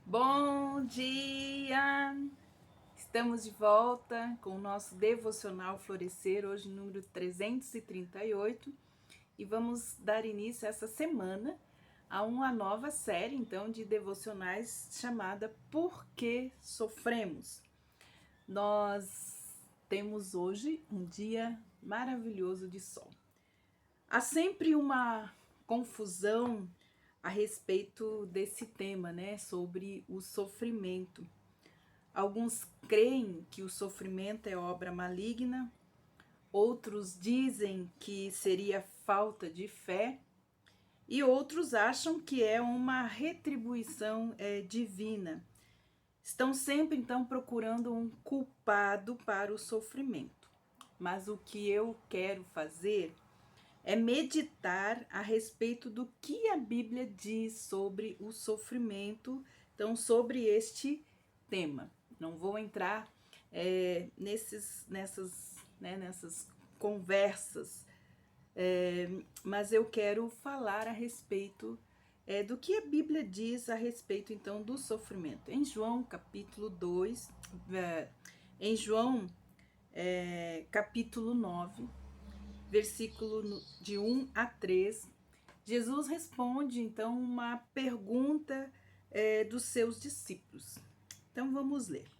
Bom dia! Estamos de volta com o nosso devocional Florescer, hoje número 338, e vamos dar início essa semana a uma nova série, então, de devocionais chamada Por que Sofremos? Nós temos hoje um dia maravilhoso de sol. Há sempre uma confusão a respeito desse tema, né, sobre o sofrimento. Alguns creem que o sofrimento é obra maligna, outros dizem que seria falta de fé e outros acham que é uma retribuição divina. Estão sempre então procurando um culpado para o sofrimento. Mas o que eu quero fazer é meditar a respeito do que a Bíblia diz sobre o sofrimento, então sobre este tema. Não vou entrar nessas conversas, mas eu quero falar a respeito do que a Bíblia diz a respeito então do sofrimento. Em João capítulo 2, em João capítulo 9, versículo de 1 a 3, Jesus responde então uma pergunta dos seus discípulos. Então vamos ler.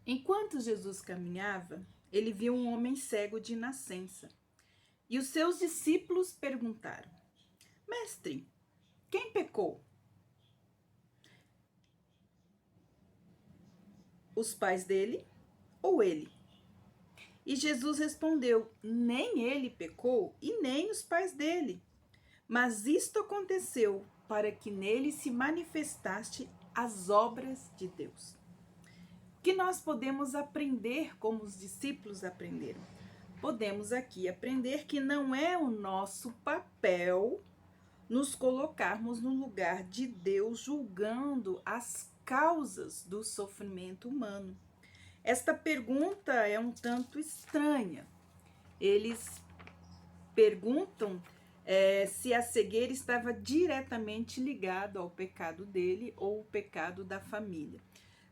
Enquanto Jesus caminhava, ele viu um homem cego de nascença. E os seus discípulos perguntaram: Mestre, quem pecou? Os pais dele ou ele? E Jesus respondeu: Nem ele pecou e nem os pais dele. Mas isto aconteceu para que nele se manifestasse as obras de Deus. O que nós podemos aprender como os discípulos aprenderam? Podemos aqui aprender que não é o nosso papel nos colocarmos no lugar de Deus julgando as causas do sofrimento humano. Esta pergunta é um tanto estranha. Eles perguntam se a cegueira estava diretamente ligada ao pecado dele ou o pecado da família.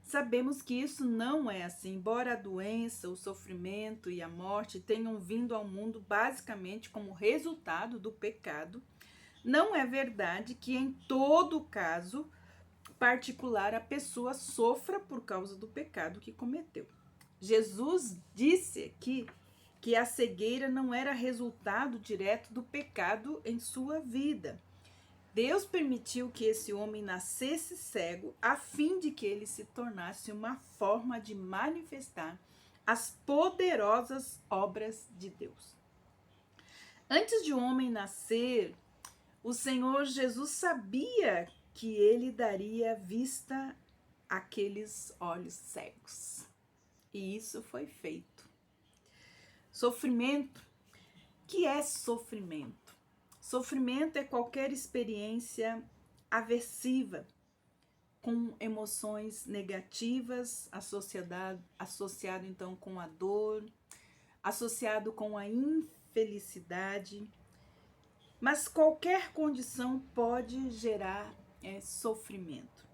Sabemos que isso não é assim, embora a doença, o sofrimento e a morte tenham vindo ao mundo basicamente como resultado do pecado, não é verdade que em todo caso particular a pessoa sofra por causa do pecado que cometeu. Jesus disse aqui que a cegueira não era resultado direto do pecado em sua vida. Deus permitiu que esse homem nascesse cego a fim de que ele se tornasse uma forma de manifestar as poderosas obras de Deus. Antes de o homem nascer, o Senhor Jesus sabia que ele daria vista àqueles olhos cegos. E isso foi feito. Sofrimento. Que é sofrimento? Sofrimento é qualquer experiência aversiva, com emoções negativas, associado então com a dor, associado com a infelicidade. Mas qualquer condição pode gerar sofrimento.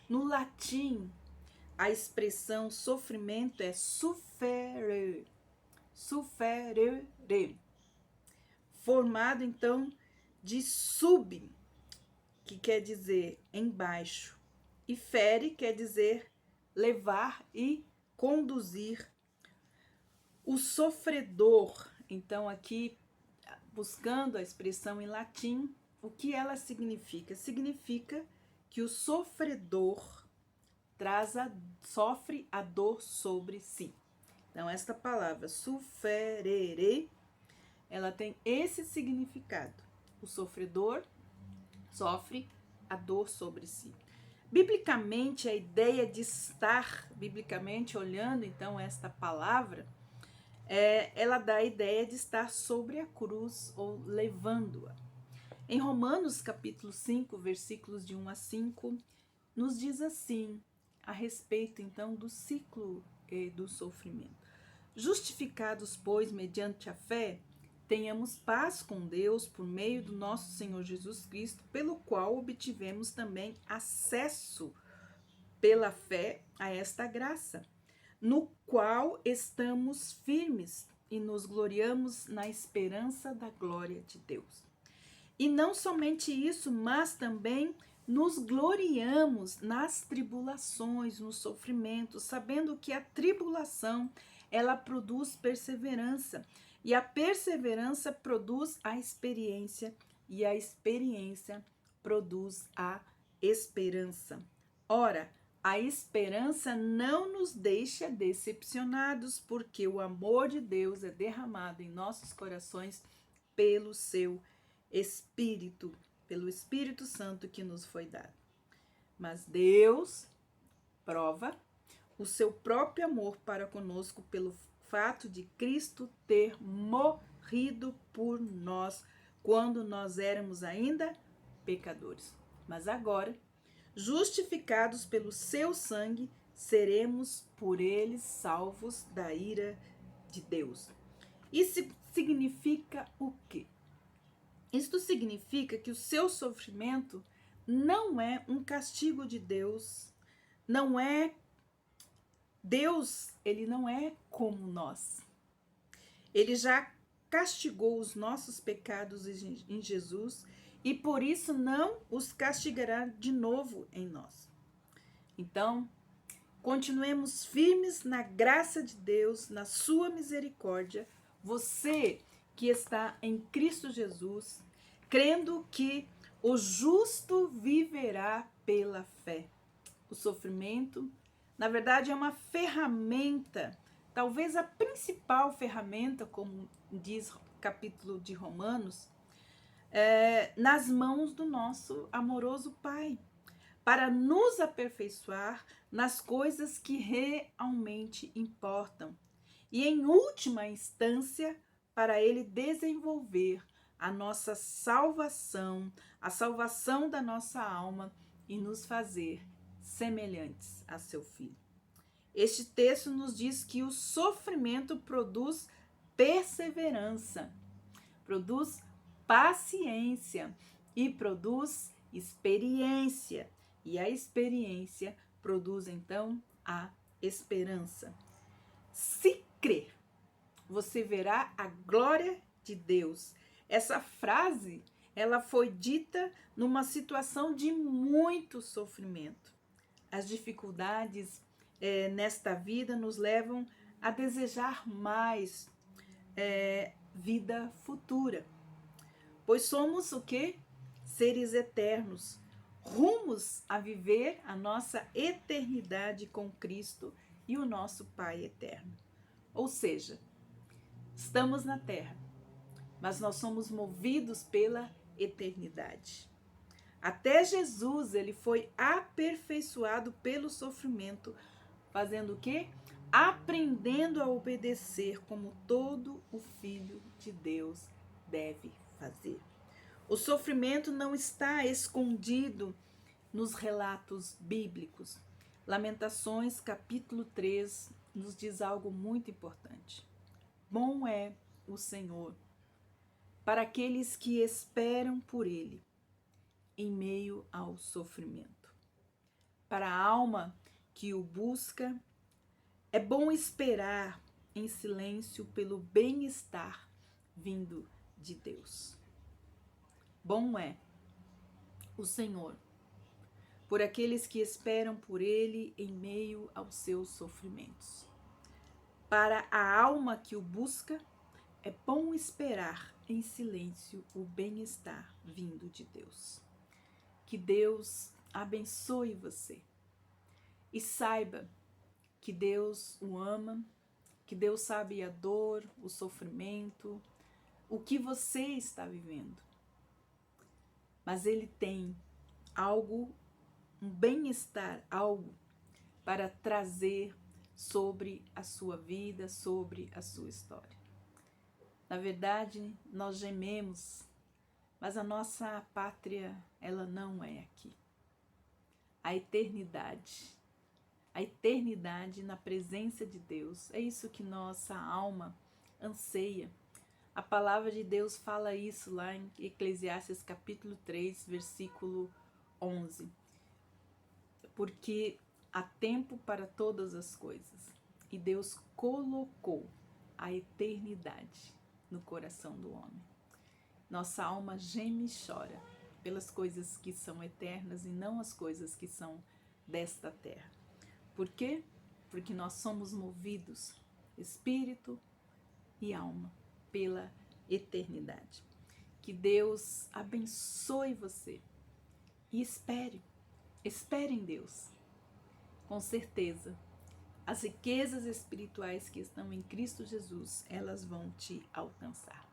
No latim, a expressão sofrimento é sufferere, sufferere, formado então de sub, que quer dizer embaixo, e fere quer dizer levar e conduzir. O sofredor, então aqui buscando a expressão em latim, o que ela significa? Significa que o sofredor sofre a dor sobre si. Então, esta palavra, sufferere, ela tem esse significado. O sofredor sofre a dor sobre si. Biblicamente, a ideia de estar, biblicamente olhando então esta palavra, ela dá a ideia de estar sobre a cruz ou levando-a. Em Romanos capítulo 5, versículos de 1 a 5, nos diz assim, a respeito então do ciclo do sofrimento. Justificados, pois, mediante a fé, tenhamos paz com Deus por meio do nosso Senhor Jesus Cristo, pelo qual obtivemos também acesso pela fé a esta graça, no qual estamos firmes e nos gloriamos na esperança da glória de Deus. E não somente isso, mas também nos gloriamos nas tribulações, nos sofrimentos, sabendo que a tribulação, ela produz perseverança, e a perseverança produz a experiência, e a experiência produz a esperança. Ora, a esperança não nos deixa decepcionados, porque o amor de Deus é derramado em nossos corações pelo seu Espírito, pelo Espírito Santo que nos foi dado. Mas Deus prova o seu próprio amor para conosco pelo fato de Cristo ter morrido por nós quando nós éramos ainda pecadores. Mas agora, justificados pelo seu sangue, seremos por ele salvos da ira de Deus. Isso significa o quê? Isto significa que o seu sofrimento não é um castigo de Deus, não é Deus, ele não é como nós. Ele já castigou os nossos pecados em Jesus e por isso não os castigará de novo em nós. Então, continuemos firmes na graça de Deus, na sua misericórdia. Você que está em Cristo Jesus, crendo que o justo viverá pela fé. O sofrimento, na verdade, é uma ferramenta, talvez a principal ferramenta, como diz o capítulo de Romanos, nas mãos do nosso amoroso Pai, para nos aperfeiçoar nas coisas que realmente importam. E, em última instância, para Ele desenvolver a nossa salvação, a salvação da nossa alma e nos fazer semelhantes a seu Filho. Este texto nos diz que o sofrimento produz perseverança, produz paciência e produz experiência. E a experiência produz, então, a esperança. Se crer, você verá a glória de Deus. Essa frase, ela foi dita numa situação de muito sofrimento. As dificuldades nesta vida nos levam a desejar mais vida futura. Pois somos o quê? Seres eternos, rumos a viver a nossa eternidade com Cristo e o nosso Pai eterno. Ou seja, estamos na terra, mas nós somos movidos pela eternidade. Até Jesus, ele foi aperfeiçoado pelo sofrimento, fazendo o quê? Aprendendo a obedecer como todo o Filho de Deus deve fazer. O sofrimento não está escondido nos relatos bíblicos. Lamentações, capítulo 3, nos diz algo muito importante. Bom é o Senhor para aqueles que esperam por Ele em meio ao sofrimento. Para a alma que o busca, é bom esperar em silêncio pelo bem-estar vindo de Deus. Bom é o Senhor por aqueles que esperam por Ele em meio aos seus sofrimentos. Para a alma que o busca, é bom esperar em silêncio o bem-estar vindo de Deus. Que Deus abençoe você e saiba que Deus o ama, que Deus sabe a dor, o sofrimento, o que você está vivendo. Mas Ele tem algo, um bem-estar, algo para trazer sobre a sua vida, sobre a sua história. Na verdade, nós gememos, mas a nossa pátria, ela não é aqui. A eternidade na presença de Deus, é isso que nossa alma anseia. A palavra de Deus fala isso lá em Eclesiastes capítulo 3, versículo 11. Porque há tempo para todas as coisas. E Deus colocou a eternidade no coração do homem. Nossa alma geme e chora pelas coisas que são eternas e não as coisas que são desta terra. Por quê? Porque nós somos movidos, espírito e alma, pela eternidade. Que Deus abençoe você e espere em Deus. Com certeza, as riquezas espirituais que estão em Cristo Jesus, elas vão te alcançar.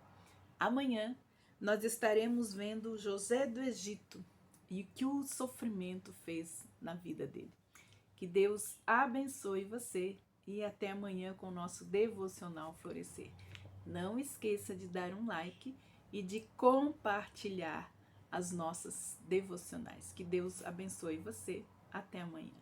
Amanhã nós estaremos vendo José do Egito e o que o sofrimento fez na vida dele. Que Deus abençoe você e até amanhã com o nosso devocional Florescer. Não esqueça de dar um like e de compartilhar as nossas devocionais. Que Deus abençoe você. Até amanhã.